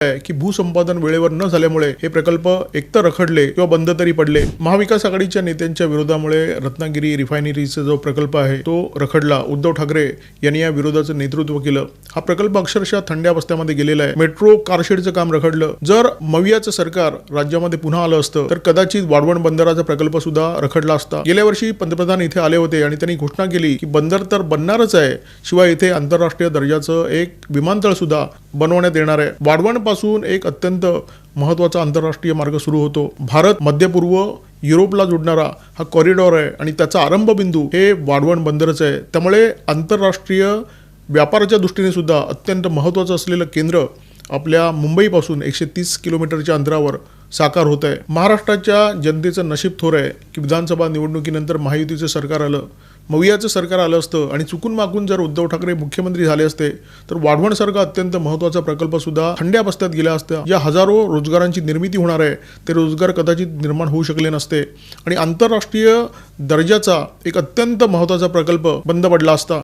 आहे की भूसंपादन वेळेवर न झाल्यामुळे हे प्रकल्प एकतर रखडले किंवा बंद तरी पडले। महाविकास आघाडीच्या नेत्यांच्या विरोधामुळे रत्नागिरी रिफायनरीचा जो प्रकल्प आहे तो रखडला। उद्धव ठाकरे यांनी या विरोधाचं नेतृत्व केलं। हा प्रकल्प अक्षरशः थंड्या अवस्थेमध्ये गेलेला आहे। मेट्रो कारशेडचं काम रखडलं। जर मवियाचं सरकार राज्यामध्ये पुन्हा आलं असतं तर कदाचित वाढवण बंदराचा प्रकल्प सुद्धा रखडला असता। गेल्या वर्षी पंतप्रधान इथे आले होते आणि त्यांनी घोषणा केली की बंदर तर बनणारच आहे, शिवाय इथे आंतरराष्ट्रीय दर्जाचं एक विमानतळ सुद्धा बनवण्यात येणार आहे। वाढवण पासून एक अत्यंत महत्त्वाचा आंतरराष्ट्रीय मार्ग सुरू होतो। भारत मध्य पूर्व युरोपला जोडणारा हा कॉरिडॉर आहे आणि त्याचा आरंभबिंदू हे वाढवण बंदरच आहे। त्यामुळे आंतरराष्ट्रीय व्यापाराच्या दृष्टीने सुद्धा अत्यंत महत्त्वाचं असलेलं केंद्र आपल्या मुंबईपासून 130 किलोमीटरच्या अंतरावर साकार होत आहे। महाराष्ट्राच्या जनतेचं नशीब थोर आहे की विधानसभा निवडणुकीनंतर महायुतीचं सरकार आलं, मवियाचं सरकार आलं असतं आणि चुकून मागून जर उद्धव ठाकरे मुख्यमंत्री झाले असते तर वाढवणसारखा अत्यंत महत्त्वाचा प्रकल्प सुद्धा थंड्या अवस्थेत गेला असता। या हजारो रोजगारांची निर्मिती होणार आहे, ते रोजगार कदाचित निर्माण होऊ शकले नसते आणि आंतरराष्ट्रीय दर्जाचा एक अत्यंत महत्त्वाचा प्रकल्प बंद पडला असता।